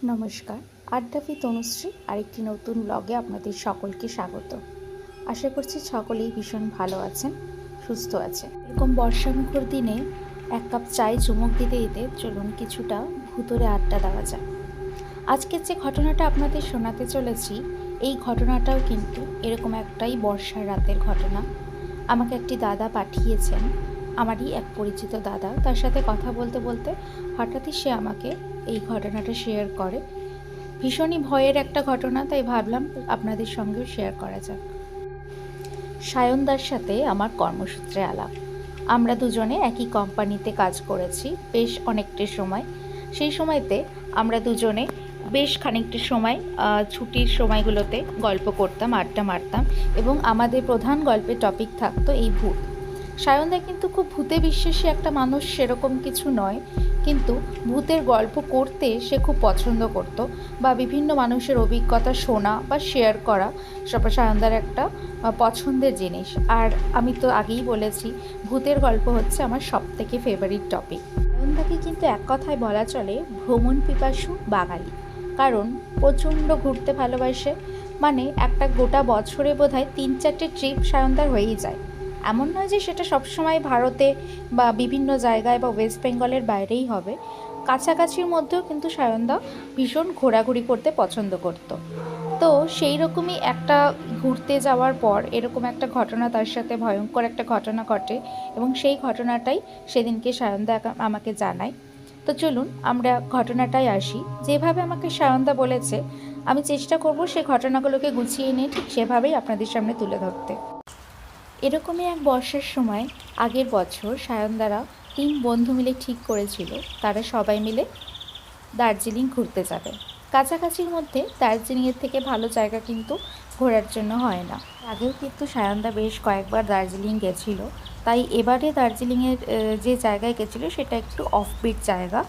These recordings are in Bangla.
নমস্কার, আড্ডাপি তনুশ্রী আরেকটি নতুন ব্লগে আপনাদের সকলকে স্বাগত। আশা করছি সকলেই ভীষণ ভালো আছেন, সুস্থ আছেন। এরকম বর্ষামুখর দিনে এক কাপ চায়ে চুমুক দিতে দিতে চলুন কিছুটা ভুতুড়ে আড্ডা দেওয়া যায়। আজকের যে ঘটনাটা আপনাদের শোনাতে চলেছি, এই ঘটনাটাও কিন্তু এরকম একটাই বর্ষার রাতের ঘটনা। আমাকে একটি দাদা পাঠিয়েছেন, আমারই এক পরিচিত দাদা। তার সাথে কথা বলতে বলতে হঠাৎই সে আমাকে এই ঘটনাটা শেয়ার করে। ভীষণই ভয়ের একটা ঘটনা, তাই ভাবলাম আপনাদের সঙ্গেও শেয়ার করা যাক। সায়নদার সাথে আমার কর্মসূত্রে আলাপ। আমরা দুজনে একই কোম্পানিতে কাজ করেছি বেশ অনেকটা সময়। সেই সময়তে আমরা দুজনে বেশ খানিকটা সময় ছুটির সময়গুলোতে গল্প করতাম, আড্ডা মারতাম এবং আমাদের প্রধান গল্পের টপিক থাকতো এই ভূত। সায়নদা কিন্তু খুব ভূতে বিশ্বাসী একটা মানুষ সেরকম কিছু নয়, কিন্তু ভূতের গল্প করতে সে খুব পছন্দ করত বা বিভিন্ন মানুষের অভিজ্ঞতা শোনা বা শেয়ার করা সব সায়নদার একটা পছন্দের জিনিস। আর আমি তো আগেই বলেছি, ভূতের গল্প হচ্ছে আমার সবথেকে ফেভারিট টপিক। সায়নদাকে কিন্তু এক কথায় বলা চলে ভ্রমণ পিপাসু বাঙালি, কারণ প্রচণ্ড ঘুরতে ভালোবাসে। মানে একটা গোটা বছরে বোধহয় 3-4টে ট্রিপ সায়নদার হয়েই যায়। এমন নয় যে সেটা সবসময় ভারতে বা বিভিন্ন জায়গায় বা ওয়েস্ট বেঙ্গলের বাইরেই হবে, কাছাকাছির মধ্যেও কিন্তু সায়নদা ভীষণ ঘোরাঘুরি করতে পছন্দ করত। তো সেই রকমই একটা ঘুরতে যাওয়ার পর এরকম একটা ঘটনা তার সাথে, ভয়ঙ্কর একটা ঘটনা ঘটে এবং সেই ঘটনাটাই সেদিনকে সায়নদা আমাকে জানায়। তো চলুন আমরা ঘটনাটায় আসি। যেভাবে আমাকে সায়নদা বলেছে আমি চেষ্টা করব সেই ঘটনাগুলোকে গুছিয়ে নিয়ে ঠিক সেভাবেই আপনাদের সামনে তুলে ধরতে। এরকমই এক বর্ষার সময় আগের বছর সায়নদারা 3 বন্ধু মিলে ঠিক করেছিল তারা সবাই মিলে দার্জিলিং ঘুরতে যাবে। কাছাকাছির মধ্যে দার্জিলিংয়ের থেকে ভালো জায়গা কিন্তু ঘোরার জন্য হয় না। আগেও কিন্তু সায়নদা বেশ কয়েকবার দার্জিলিং গেছিল, তাই এবারে দার্জিলিংয়ের যে জায়গায় গেছিলো সেটা একটু অফবিট জায়গা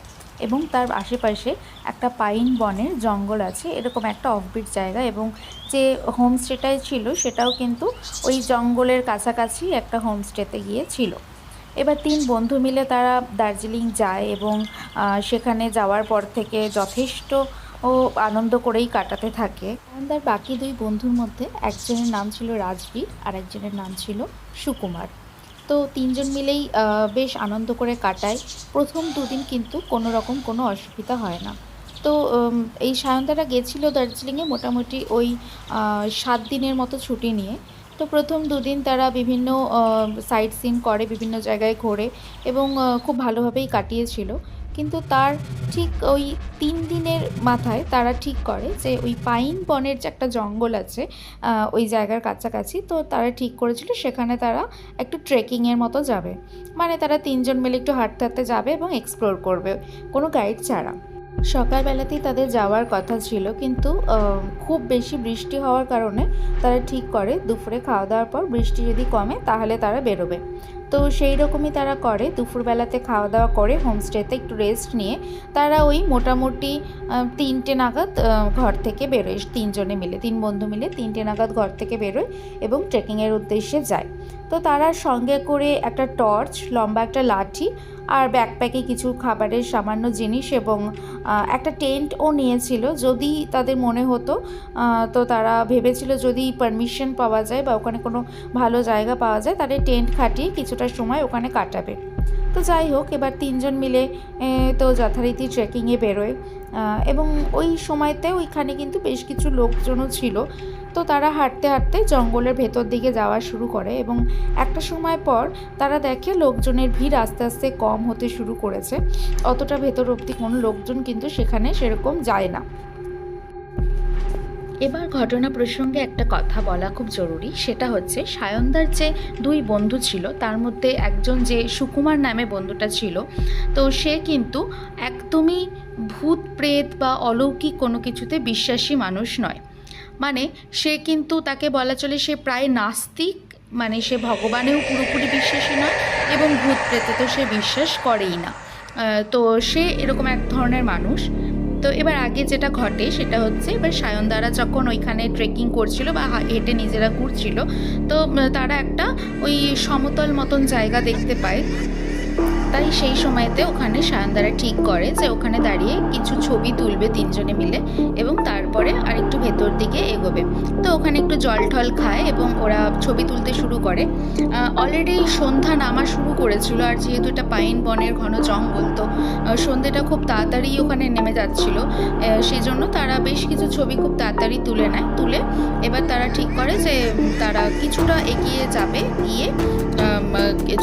এবং তার আশেপাশে একটা পাইন বনের জঙ্গল আছে, এরকম একটা অফবিট জায়গা। এবং যে হোমস্টেটাই ছিল সেটাও কিন্তু ওই জঙ্গলের কাছাকাছি একটা হোমস্টেতে গিয়ে ছিল। এবার 3 বন্ধু মিলে তারা দার্জিলিং যায় এবং সেখানে যাওয়ার পর থেকে যথেষ্ট আনন্দ করেই কাটাতে থাকে। তার বাকি 2 বন্ধুর মধ্যে একজনের নাম ছিল রাজবীর আর একজনের নাম ছিল সুকুমার। তো 3 জন মিলেই বেশ আনন্দ করে কাটায়। প্রথম 2 দিন কিন্তু কোনো রকম কোনো অসুবিধা হয় না। তো এই সায়নদারা গেছিলো দার্জিলিংয়ে মোটামুটি ওই 7 দিনের মতো ছুটি নিয়ে। তো প্রথম 2 দিন তারা বিভিন্ন সাইট সিন করে, বিভিন্ন জায়গায় ঘোরে এবং খুব ভালোভাবেই কাটিয়েছিল। কিন্তু তার ঠিক ওই 3 দিনের মাথায় তারা ঠিক করে যে ওই পাইন বনের যে একটা জঙ্গল আছে ওই জায়গার কাছাকাছি, তো তারা ঠিক করেছিল সেখানে তারা একটু ট্রেকিংয়ের মতো যাবে। মানে তারা 3 জন মিলে একটু হাঁটতে হাঁটতে যাবে এবং এক্সপ্লোর করবে কোনো গাইড ছাড়া। সকালবেলাতেই তাদের যাওয়ার কথা ছিল, কিন্তু খুব বেশি বৃষ্টি হওয়ার কারণে তারা ঠিক করে দুপুরে খাওয়া দাওয়ার পর বৃষ্টি যদি কমে তাহলে তারা বেরোবে। তো সেই রকমই তারা করে। দুপুরবেলাতে খাওয়া দাওয়া করে হোমস্টেতে একটু রেস্ট নিয়ে তারা ওই মোটামুটি 3টে নাগাদ ঘর থেকে বেরোয়। 3 জনে মিলে, 3 বন্ধু মিলে 3টে নাগাদ ঘর থেকে বেরোয় এবং ট্রেকিংয়ের উদ্দেশ্যে যায়। তো তারা সঙ্গে করে একটা টর্চ, লম্বা একটা লাঠি আর ব্যাকপ্যাকে কিছু খাবারের সামান্য জিনিস এবং একটা টেন্টও নিয়েছিল। যদি তাদের মনে হতো, তো তারা ভেবেছিল যদি পারমিশন পাওয়া যায় বা ওখানে কোনো ভালো জায়গা পাওয়া যায় তাহলে টেন্ট খাটিয়ে কিছুটা সময় ওখানে কাটাবে। তো যাই হোক, এবার 3 জন মিলে তো যথারীতি ট্রেকিংয়ে বেরোয় এবং ওই সময়তে ওইখানে কিন্তু বেশ কিছু লোকজনও ছিল। তো তারা হাঁটতে হাঁটতে জঙ্গলের ভেতর দিকে যাওয়া শুরু করে এবং একটা সময় পর তারা দেখে লোকজনের ভিড় আস্তে আস্তে কম হতে শুরু করেছে। অতটা ভেতর অবধি কোনো লোকজন কিন্তু সেখানে সেরকম যায় না। এবার ঘটনা প্রসঙ্গে একটা কথা বলা খুব জরুরি, সেটা হচ্ছে সায়নদার যে 2 বন্ধু ছিল তার মধ্যে একজন যে সুকুমার নামে বন্ধুটা ছিল, তো সে কিন্তু একদমই ভূত প্রেত বা অলৌকিক কোনো কিছুতে বিশ্বাসী মানুষ নয়। মানে সে কিন্তু, তাকে বলা চলে সে প্রায় নাস্তিক। মানে সে ভগবানেও পুরোপুরি বিশ্বাসী নয় এবং ভূত প্রেতে তো সে বিশ্বাস করেই না। তো সে এরকম এক ধরনের মানুষ। তো এবার আগে যেটা ঘটে সেটা হচ্ছে, এবার সায়নদারা যখন ওইখানে ট্রেকিং করছিল বা হেঁটে নিজেরা ঘুরছিল, তো তারা একটা ওই সমতল মতন জায়গা দেখতে পায় তাই সেই সময়তে ওখানে সায়নদারা ঠিক করে যে ওখানে দাঁড়িয়ে কিছু ছবি তুলবে তিনজনে মিলে এবং তারপরে আরেকটু ভেতর দিকে এগোবে। তো ওখানে একটু জল ঠল খায় এবং ওরা ছবি তুলতে শুরু করে। অলরেডি সন্ধ্যা নামা শুরু করেছিল, আর যেহেতু এটা পাইন বনের ঘন জঙ্গল, তো সন্ধ্যেটা খুব তাড়াতাড়ি ওখানে নেমে যাচ্ছিল, সেই জন্য তারা বেশ কিছু ছবি খুব তাড়াতাড়ি তুলে নেয়। তুলে এবার তারা ঠিক করে যে তারা কিছুটা এগিয়ে যাবে, গিয়ে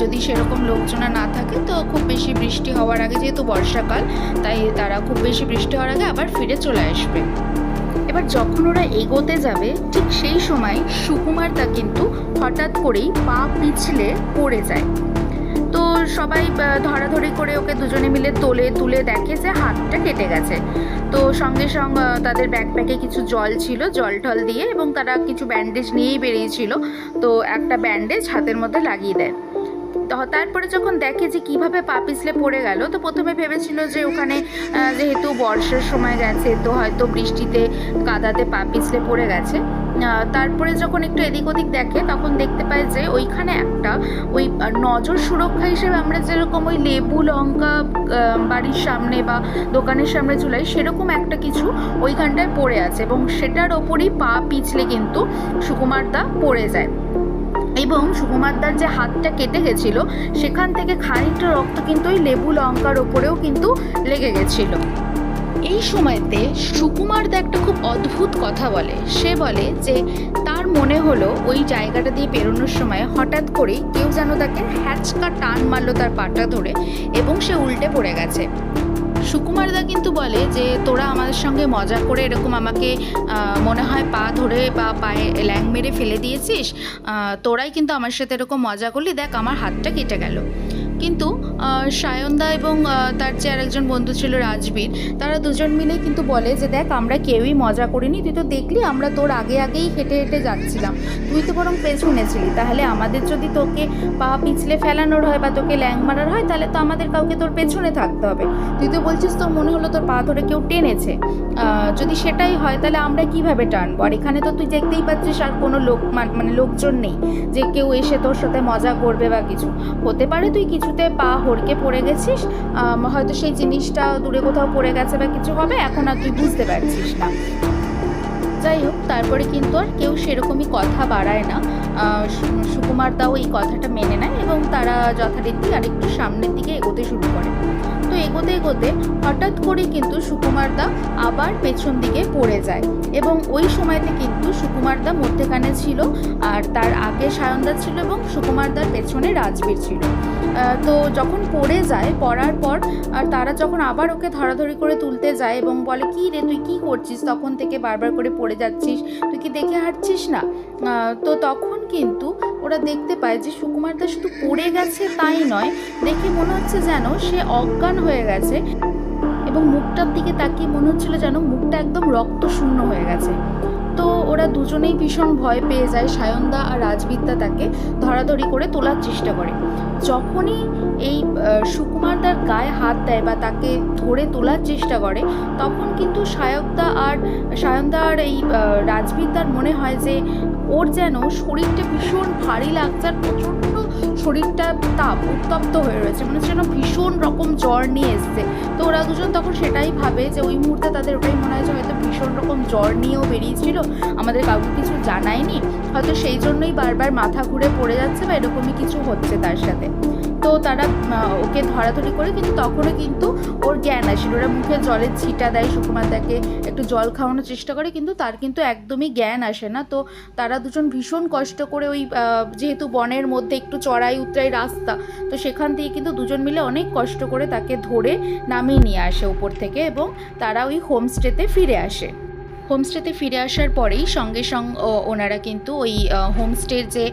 যদি সেরকম লোকজন না থাকে তো খুব বেশি বৃষ্টি হওয়ার আগে, যেহেতু বর্ষাকাল তাই তারা খুব বেশি বৃষ্টি হওয়ার আগে আবার ফিরে চলে আসবে। এবার যখন ওরা এগোতে যাবে ঠিক সেই সময় সুকুমারদা কিন্তু হঠাৎ করেই পা পিছলে পড়ে যায়। তো সবাই ধরাধরি করে ওকে দুজনে মিলে তুলে দেখে যে হাতটা কেটে গেছে। তো সঙ্গে সঙ্গে তাদের ব্যাকপ্যাকে কিছু জল ছিল, জল ঠল দিয়ে, এবং তারা কিছু ব্যান্ডেজ নিয়েই বেরিয়েছিল, তো একটা ব্যান্ডেজ হাতের মধ্যে লাগিয়ে দেয়। তারপরে যখন দেখে যে কিভাবে পা পিছলে পড়ে গেল, তো প্রথমে ভেবেছিল যে ওখানে যেহেতু বর্ষার সময় গেছে তো হয়তো বৃষ্টিতে কাদাতে পা পিছলে পড়ে গেছে। তারপরে যখন একটু এদিক ওদিক দেখে তখন দেখতে পায় যে ওইখানে একটা ওই নজর সুরক্ষা হিসেবে আমরা যেরকম ওই লেবু লঙ্কা বাড়ির সামনে বা দোকানের সামনে ঝুলাই, সেরকম একটা কিছু ওইখানটায় পড়ে আছে এবং সেটার ওপরই পা পিছলে কিন্তু সুকুমারদা পড়ে যায়। এবং সুকুমারদার যে হাতটা কেটে গেছিল সেখান থেকে খানিকটা রক্ত কিন্তু ওই লেবু লঙ্কার ওপরেও কিন্তু লেগে গেছিল। এই সময়তে সুকুমারদা একটা খুব অদ্ভুত কথা বলে। সে বলে যে তার মনে হলো ওই জায়গাটা দিয়ে পেরোনোর সময় হঠাৎ করেই কেউ যেন তাকে হ্যাচকা টান মারলো তার পাটা ধরে এবং সে উল্টে পড়ে গেছে। সুকুমারদা কিন্তু বলে যে তোরা আমাদের সঙ্গে মজা করে এরকম আমাকে মনে হয় পা ধরে বা পায়ে ল্যাং মেরে ফেলে দিয়েছিস, তোরাই কিন্তু আমার সাথে এরকম মজা করলি, দেখ আমার হাতটা কেটে গেল। কিন্তু সায়নদা এবং তার যে আরেকজন বন্ধু ছিল রাজবীর, তারা দুজন মিলে কিন্তু বলে যে দেখ আমরা কেউই মজা করিনি, তুই তো দেখলি আমরা তোর আগেই হেঁটে হেঁটে যাচ্ছিলাম, তুই তো বরং পেছনে ছিলি, তাহলে আমাদের যদি তোকে পা পিছলে ফেলানোর হয় বা তোকে ল্যাং মারার হয় তাহলে তো আমাদের কাউকে তোর পেছনে থাকতে হবে, তুই তো বলছিস তোর মনে হলো তোর পা ধরে কেউ টেনেছে, যদি সেটাই হয় তাহলে আমরা কিভাবে টানবো, আর এখানে তো তুই দেখতেই পাচ্ছিস আর কোনো লোকজন নেই যে কেউ এসে তোর সাথে মজা করবে বা কিছু, হতে পারে তুই কিছুতে পা হড়কে পড়ে গেছিস, হয়তো সেই জিনিসটা দূরে কোথাও পড়ে গেছে বা কিছু হবে, এখন আর তুই বুঝতে পারছিস না। যাই হোক, তারপরে কিন্তু আর কেউ সেরকমই কথা বাড়ায় না। সুকুমারদাও এই কথাটা মেনে নেয় এবং তারা যথারীতি আরেকটু সামনের দিকে এগোতে শুরু করে। তো এগোতে এগোতে হঠাৎ করে কিন্তু সুকুমারদা আবার পেছন দিকে পড়ে যায় এবং ওই সময়তে কিন্তু সুকুমারদা মধ্যেখানে ছিল আর তার আগে সায়নদা ছিল এবং সুকুমারদার পেছনে রাজবীর ছিল। তো যখন পড়ে যায়, পড়ার পর আর তারা যখন আবার ওকে ধরাধরি করে তুলতে যায় এবং বলে কি রে তুই কি করছিস, তখন থেকে বারবার করে পড়ে যাচ্ছিস, তুই কি দেখে হাঁটছিস না, তো তখন কিন্তু ওরা দেখতে পায় যে সুকুমারদা শুধু পড়ে গেছে তাই নয়, দেখে মনে হচ্ছে যেন সে অজ্ঞান হয়ে গেছে এবং মুখটার দিকে তাকিয়ে মনে হচ্ছিল যেন মুখটা একদম রক্তশূন্য হয়ে গেছে। তো ওরা দুজনেই ভীষণ ভয় পেয়ে যায়, সায়নদা আর রাজবিদ্যা তাকে ধরাধরি করে তোলার চেষ্টা করে। যখনই এই সুকুমারদার গায়ে হাত দেয় বা তাকে ধরে তোলার চেষ্টা করে তখন কিন্তু সায়নদা আর এই রাজবিদ্যার মনে হয় যে ওর যেন শরীরটা ভীষণ ভারী লাগছে আর প্রচণ্ড শরীরটা উত্তপ্ত হয়ে রয়েছে, মানে যেন ভীষণ রকম জ্বর নিয়ে এসছে। তো ওরা দুজন তখন সেটাই ভাবে যে ওই মুহূর্তে তাদের ওটাই মনে হয় যে হয়তো ভীষণ রকম জ্বর নিয়েও বেরিয়েছিল, আমাদের কাউকে কিছু জানায়নি, হয়তো সেই জন্যই বারবার মাথা ঘুরে পড়ে যাচ্ছে বা এরকমই কিছু হচ্ছে তার সাথে। তো তারা ওকে ধরাধরি করে, কিন্তু তখনও কিন্তু ওর জ্ঞান আসে, ওরা মুখে জলের ছিটা দেয়, সুকুমারদাকে একটু জল খাওয়ানোর চেষ্টা করে, কিন্তু তার কিন্তু একদমই জ্ঞান আসে না। তো তারা দুজন ভীষণ কষ্ট করে ওই যেহেতু বনের মধ্যে একটু চড়াই উতরাই রাস্তা, তো সেখান থেকে কিন্তু দুজন মিলে অনেক কষ্ট করে তাকে ধরে নামিয়ে নিয়ে আসে উপর থেকে এবং তারা ওই হোমস্টেতে ফিরে আসে। হোমস্টেতে ফিরে আসার পরেই সঙ্গে ওনারা কিন্তু ওই হোমস্টের যে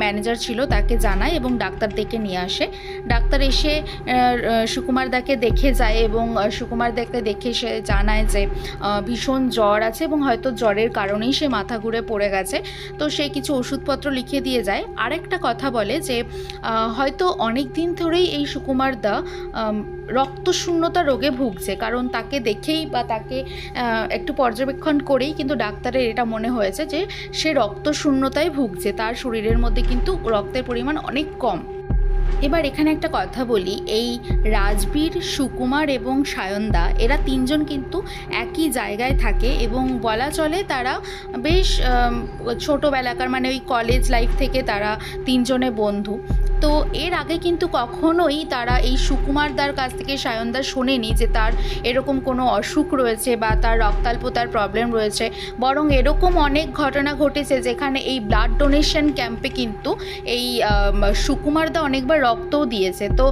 ম্যানেজার ছিল তাকে জানায় এবং ডাক্তার ডেকে নিয়ে আসে। ডাক্তার এসে সুকুমারদাকে দেখে যায় এবং সুকুমারদাকে দেখে সে জানায় যে ভীষণ জ্বর আছে এবং হয়তো জ্বরের কারণেই সে মাথা ঘুরে পড়ে গেছে। তো সে কিছু ওষুধপত্র লিখে দিয়ে যায়। আরেকটা কথা বলে যে হয়তো অনেক দিন ধরেই এই সুকুমারদা রক্তশূন্যতা রোগে ভুগছে, কারণ তাকে দেখেই বা তাকে একটু পর্যবেক্ষণ করেই কিন্তু ডাক্তারের এটা মনে হয়েছে যে সে রক্তশূন্যতায় ভুগছে, তার শরীরের মধ্যে কিন্তু রক্তের পরিমাণ অনেক কম। এবার এখানে একটা কথা বলি, এই রাজবীর, সুকুমার এবং সায়নদা এরা তিনজন কিন্তু একই জায়গায় থাকে এবং বলা চলে তারা বেশ ছোটোবেলাকার মানে ওই কলেজ লাইফ থেকে তারা তিনজনে বন্ধু। তো এর আগে কিন্তু কখনোই তারা এই সুকুমারদার কাছ থেকে সায়নদা শোনেনি যে তার এরকম কোনো অসুখ রয়েছে বা তার রক্তাল্পতার প্রবলেম রয়েছে, বরং এরকম অনেক ঘটনা ঘটেছে যেখানে এই ব্লাড ডোনেশন ক্যাম্পে কিন্তু এই সুকুমারদা অনেকবার রক্তও দিয়েছে। তো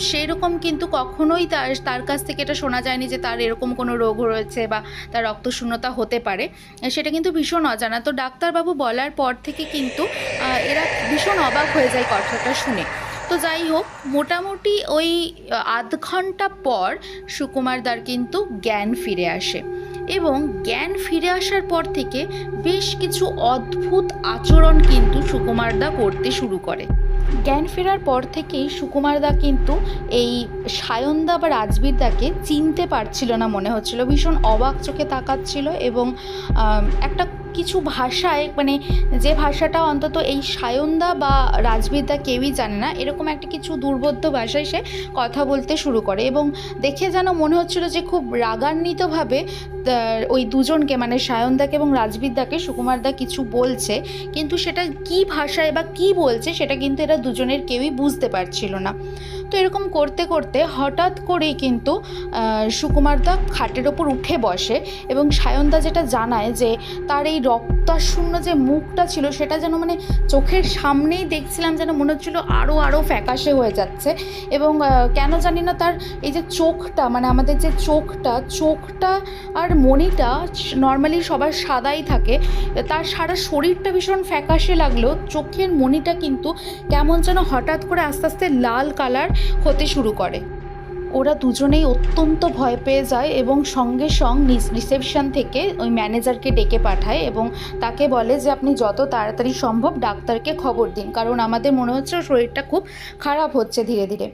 সেই রকম কিন্তু কখনোই তার কাছ থেকে এটা শোনা যায়নি যে তার এরকম কোনো রোগ রয়েছে বা তার রক্তশূন্যতা হতে পারে, সেটা কিন্তু ভীষণ অজানা। তো ডাক্তারবাবু বলার পর থেকে কিন্তু এরা ভীষণ অবাক হয়ে যায় কথাটা শুনে। তো যাই হোক, মোটামুটি ওই আধ ঘন্টা পর সুকুমারদার কিন্তু জ্ঞান ফিরে আসে এবং জ্ঞান ফিরে আসার পর থেকে বেশ কিছু অদ্ভুত আচরণ কিন্তু সুকুমারদা করতে শুরু করে। জ্ঞান ফেরার পর থেকেই সুকুমারদা কিন্তু এই সায়নদা বা রাজবীরদাকে চিনতে পারছিল না মনে হচ্ছিল, ভীষণ অবাক চোখে তাকাচ্ছিল এবং একটা কিছু ভাষায় মানে যে ভাষাটা অন্তত এই সায়নদা বা রাজবীরদা কেউই জানে না, এরকম একটা কিছু দুর্বোধ্য ভাষায় সে কথা বলতে শুরু করে এবং দেখে যেন মনে হচ্ছিল যে খুব রাগান্বিতভাবে ওই দুজনকে মানে সায়নদাকে এবং রাজবীরদাকে সুকুমারদা কিছু বলছে, কিন্তু সেটা কী ভাষায় বা কী বলছে সেটা কিন্তু এরা দুজনের কেউই বুঝতে পারছিল না। তো এরকম করতে করতে হঠাৎ করেই কিন্তু সুকুমারদা খাটের ওপর উঠে বসে এবং সায়নদা যেটা জানায় যে তার এই রক্তাশূন্য যে মুখটা ছিল সেটা যেন মানে চোখের সামনেই দেখছিলাম, যেন মনে হচ্ছিল আরও ফ্যাকাশে হয়ে যাচ্ছে এবং কেন জানি না তার এই যে চোখটা মানে আমাদের যে চোখটা আর মণিটা নর্মালি সবার সাদাই থাকে, তার সারা শরীরটা ভীষণ ফ্যাকাশে লাগলেও চোখের মণিটা কিন্তু কেমন যেন হঠাৎ করে আস্তে আস্তে লাল কালার হতে শুরু করে। ওরা দুজনেই অত্যন্ত ভয় পেয়ে যায় এবং সঙ্গে রিসেপশন থেকে ওই ম্যানেজারকে ডেকে পাঠায় এবং তাকে বলে যে আপনি যত তাড়াতাড়ি সম্ভব ডাক্তারকে খবর দিন, কারণ আমাদের মনে হচ্ছে শরীরটা খুব খারাপ হচ্ছে ধীরে ধীরে।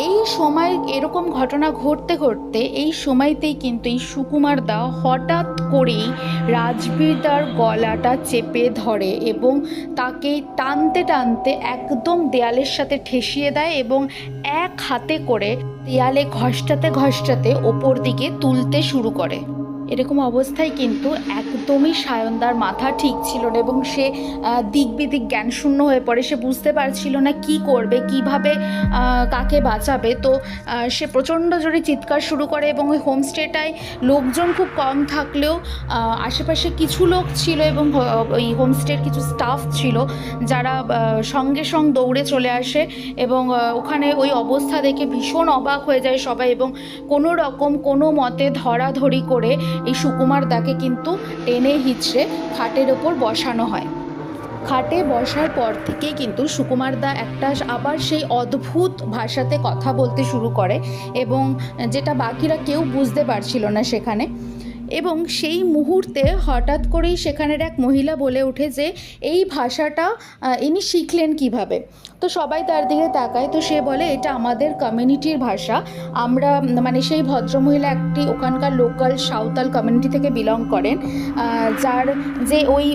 এই সময় এরকম ঘটনা ঘটতে ঘটতে এই সময়তেই কিন্তু এই সুকুমারদা হঠাৎ করেই রাজবীরদার গলাটা চেপে ধরে এবং তাকে টানতে টানতে একদম দেয়ালের সাথে ঠেসিয়ে দেয় এবং এক হাতে করে দেয়ালে ঘষটাতে ওপর দিকে তুলতে শুরু করে। এরকম অবস্থায় কিন্তু একদমই সায়নদার মাথা ঠিক ছিল না এবং সে দিক বিদিক জ্ঞানশূন্য হয়ে পড়ে। সে বুঝতে পারছিল না কি করবে, কিভাবে কাকে বাঁচাবে। তো সে প্রচণ্ড জোরে চিৎকার শুরু করে এবং ওই হোমস্টেটায় লোকজন খুব কম থাকলেও আশেপাশে কিছু লোক ছিল এবং ওই হোমস্টের কিছু স্টাফ ছিল যারা সঙ্গে দৌড়ে চলে আসে এবং ওখানে ওই অবস্থা দেখে ভীষণ অবাক হয়ে যায় সবাই এবং কোনো মতে ধরাধরি করে এই সুকুমারদাকে কিন্তু টেনে হিচড়ে খাটের ওপর বসানো হয়। খাটে বসার পর থেকেই কিন্তু সুকুমারদা আবার সেই অদ্ভুত ভাষাতে কথা বলতে শুরু করে এবং যেটা বাকিরা কেউ বুঝতে পারছিল না সেখানে। এবং সেই মুহূর্তে হঠাৎ করেই সেখানের এক মহিলা বলে ওঠে যে এই ভাষাটা ইনি শিখলেন কিভাবে। তো সবাই তার দিকে তাকায়, তো সে বলে এটা আমাদের কমিউনিটির ভাষা। আমরা মানে সেই ভদ্রমহিলা একটি ওখানকার লোকাল সাঁওতাল কমিউনিটি থেকে বিলং করেন, যার যে ওই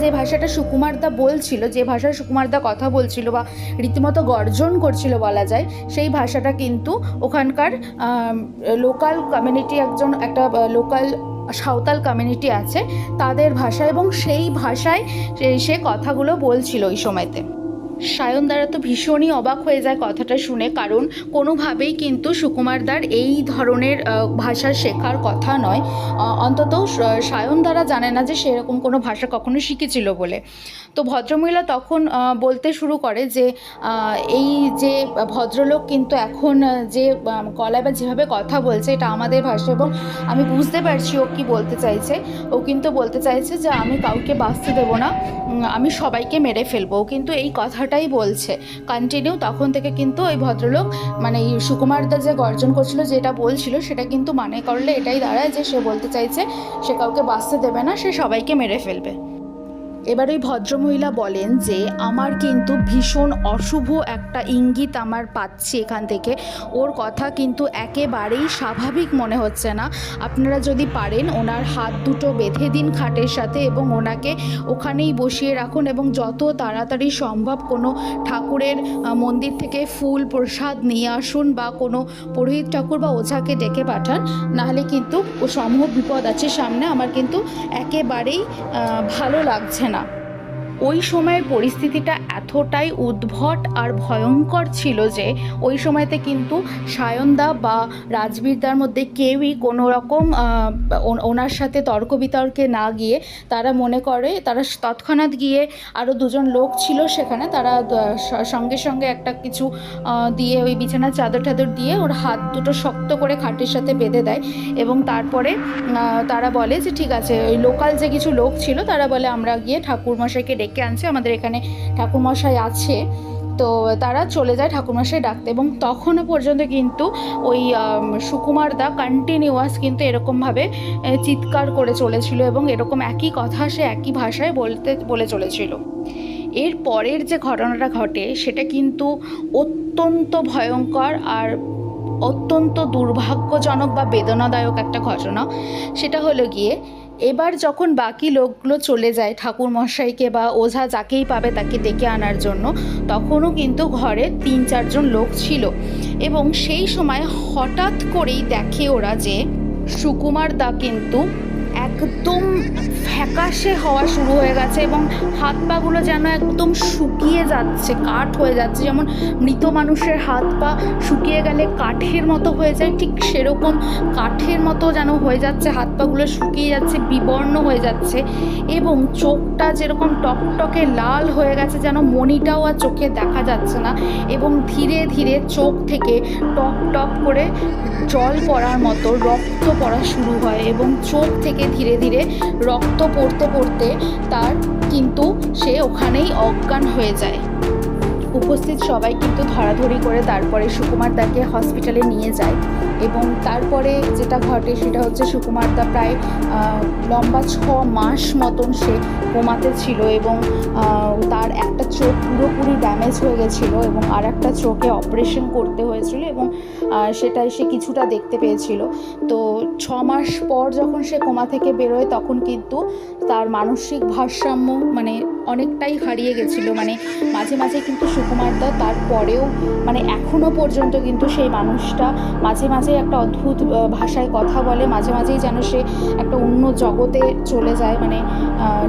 যে ভাষাটা সুকুমারদা বলছিল, যে ভাষায় সুকুমারদা কথা বলছিল বা রীতিমতো গর্জন করছিল বলা যায়, সেই ভাষাটা কিন্তু ওখানকার লোকাল কমিউনিটি একটা লোকাল সাঁওতাল কমিউনিটি আছে তাদের ভাষা এবং সেই ভাষায় সে কথাগুলো বলছিল ওই সময়তে। সায়নদারা তো ভীষণই অবাক হয়ে যায় কথাটা শুনে, কারণ কোনোভাবেই কিন্তু সুকুমারদার এই ধরনের ভাষা শেখার কথা নয়, অন্তত সায়নদারা জানে না যে সেরকম কোনো ভাষা কখনো শিখেছিল বলে। তো ভদ্রমহিলা তখন বলতে শুরু করে যে এই যে ভদ্রলোক কিন্তু এখন যে গলায় বা যেভাবে কথা বলছে এটা আমাদের ভাষা এবং আমি বুঝতে পারছি ও কি বলতে চাইছে। ও কিন্তু বলতে চাইছে যে আমি কাউকে বাঁচতে দেবো না, আমি সবাইকে মেরে ফেলবো, কিন্তু এই কথাটাই বলছে কন্টিনিউ। তখন থেকে কিন্তু ওই ভদ্রলোক মানে এই সুকুমারদা যে গর্জন করছিল, যেটা বলছিল, সেটা কিন্তু মানে করলে এটাই দাঁড়ায় যে সে বলতে চাইছে সে কাউকে বাঁচতে দেবে না, সে সবাইকে মেরে ফেলবে। এবার ওই ভদ্রমহিলা বলেন যে আমার কিন্তু ভীষণ অশুভ একটা ইঙ্গিত আমার পাচ্ছি এখান থেকে, ওর কথা কিন্তু একেবারেই স্বাভাবিক মনে হচ্ছে না, আপনারা যদি পারেন ওনার হাত দুটো বেঁধে দিন খাটের সাথে এবং ওনাকে ওখানেই বসিয়ে রাখুন এবং যত তাড়াতাড়ি সম্ভব কোনো ঠাকুরের মন্দির থেকে ফুল প্রসাদ নিয়ে আসুন বা কোনো পুরোহিত ঠাকুর বা ওঝাকে ডেকে পাঠান, নাহলে কিন্তু ও সমূহ বিপদ আছে সামনে, আমার কিন্তু একেবারেই ভালো লাগছে না। ওই সময়ের পরিস্থিতিটা এতটাই উদ্ভট আর ভয়ঙ্কর ছিল যে ওই সময়তে কিন্তু সায়নদা বা রাজবীরদার মধ্যে কেউই কোনো রকম ওনার সাথে তর্ক বিতর্কে না গিয়ে তারা মনে করে, তারা তৎক্ষণাৎ গিয়ে আরও দুজন লোক ছিল সেখানে, তারা সঙ্গে সঙ্গে একটা কিছু দিয়ে ওই বিছানার চাদর টাদর দিয়ে ওর হাত দুটো শক্ত করে খাটের সাথে বেঁধে দেয় এবং তারপরে তারা বলে যে ঠিক আছে, ওই লোকাল যে কিছু লোক ছিল তারা বলে আমরা গিয়ে ঠাকুরমশাইকে ডেকে আনছি, আমাদের এখানে ঠাকুরমশাই আছে। তো তারা চলে যায় ঠাকুরমশাই ডাকতে এবং তখনও পর্যন্ত কিন্তু ওই সুকুমার দা কন্টিনিউয়াস কিন্তু এরকমভাবে চিৎকার করে চলেছিল এবং এরকম একই কথা সে একই ভাষায় বলে চলেছিল। এর পরের যে ঘটনাটা ঘটে সেটা কিন্তু অত্যন্ত ভয়ঙ্কর আর অত্যন্ত দুর্ভাগ্যজনক বা বেদনাদায়ক একটা ঘটনা। সেটা হলো গিয়ে এবার যখন বাকি লোকগুলো চলে যায় ঠাকুরমশাইকে বা ওঝা যাকেই পাবে তাকে ডেকে আনার জন্য, তখনও কিন্তু ঘরে 3-4 জন লোক ছিল এবং সেই সময় হঠাৎ করেই দেখে ওরা যে সুকুমার দা কিন্তু একদম ফ্যাকাশে হওয়া শুরু হয়ে গেছে এবং হাত পাগুলো যেন একদম শুকিয়ে যাচ্ছে, কাঠ হয়ে যাচ্ছে, যেমন মৃত মানুষের হাত পা শুকিয়ে গেলে কাঠের মতো হয়ে যায়, ঠিক সেরকম কাঠের মতো যেন হয়ে যাচ্ছে, হাত পাগুলো শুকিয়ে যাচ্ছে, বিবর্ণ হয়ে যাচ্ছে এবং চোখটা যেরকম টকটকে লাল হয়ে গেছে, যেন মণিটাও আর চোখে দেখা যাচ্ছে না এবং ধীরে ধীরে চোখ থেকে টপ টপ করে জল পড়ার মতো রক্ত পড়া শুরু হয় এবং চোখ থেকে ধীরে ধীরে রক্ত পড়তে পড়তে তার কিন্তু সে ওখানেই অজ্ঞান হয়ে যায়। উপস্থিত সবাই কিন্তু ধরাধরি করে তারপরে সুকুমার দাকে হসপিটালে নিয়ে যায় এবং তারপরে যেটা ঘটে সেটা হচ্ছে সুকুমার দা প্রায় লম্বা 6 মাস মতন সে কোমাতে ছিল এবং তার একটা চোখ পুরোপুরি ড্যামেজ হয়ে গেছিলো এবং আর একটা চোখে অপারেশন করতে হয়েছিল এবং সেটাই সে কিছুটা দেখতে পেয়েছিল। তো 6 মাস পর যখন সে কোমা থেকে বেরোয় তখন কিন্তু তার মানসিক ভারসাম্য মানে অনেকটাই হারিয়ে গেছিলো, মানে মাঝে মাঝে কিন্তু সুকুমার দা তারপরেও মানে এখনও পর্যন্ত কিন্তু সেই মানুষটা মাঝে মাঝে একটা অদ্ভুত ভাষায় কথা বলে, মাঝে মাঝেই যেন সে একটা অন্য জগতে চলে যায়, মানে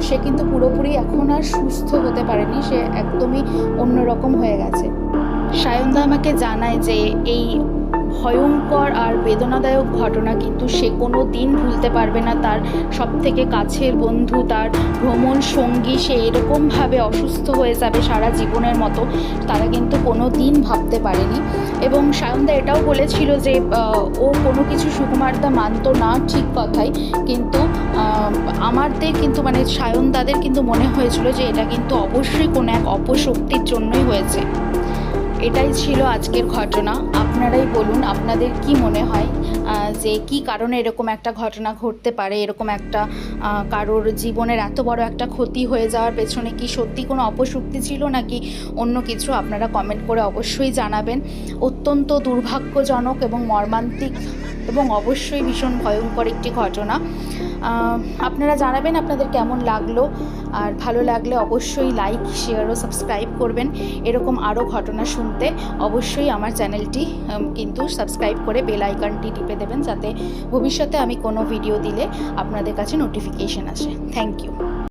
সে কিন্তু পুরোপুরি এখন আর সুস্থ হতে পারেনি, সে একদমই অন্যরকম হয়ে গেছে। সায়নদা আমাকে জানায় যে এই ভয়ঙ্কর আর বেদনাদায়ক ঘটনা কিন্তু সে কোনো দিন ভুলতে পারবে না। তার সব থেকে কাছের বন্ধু, তার ভ্রমণ সঙ্গী, সে এরকমভাবে অসুস্থ হয়ে যাবে সারা জীবনের মতো তারা কিন্তু কোনো দিন ভাবতে পারেনি। এবং সায়নদা এটাও বলেছিল যে ও কোনো কিছু সুকুমারদা মানতো না, ঠিক কথাই, কিন্তু আমাদের কিন্তু মানে সায়নদাদের কিন্তু মনে হয়েছিল যে এটা কিন্তু অবশ্যই কোনো এক অপশক্তির জন্যই হয়েছে। এটাই ছিল আজকের ঘটনা। আপনারাই বলুন আপনাদের কি মনে হয় যে কি কারণে এরকম একটা ঘটনা ঘটতে পারে, এরকম একটা কারোর জীবনের এত বড় একটা ক্ষতি হয়ে যাওয়ার পেছনে কি সত্যি কোনো অপশক্তি ছিল নাকি অন্য কিছু, আপনারা কমেন্ট করে অবশ্যই জানাবেন। অত্যন্ত দুর্ভাগ্যজনক এবং মর্মান্তিক এবং অবশ্যই ভীষণ ভয়ঙ্কর একটি ঘটনা। আপনারা জানাবেন আপনাদের কেমন লাগলো, আর ভালো লাগলে অবশ্যই লাইক, শেয়ার ও সাবস্ক্রাইব করবেন। এরকম আরও ঘটনা শুনতে অবশ্যই আমার চ্যানেলটি কিন্তু সাবস্ক্রাইব করে বেল আইকনটি টিপে দেবেন, যাতে ভবিষ্যতে আমি কোনো ভিডিও দিলে আপনাদের কাছে নোটিফিকেশন আসে। Thank you.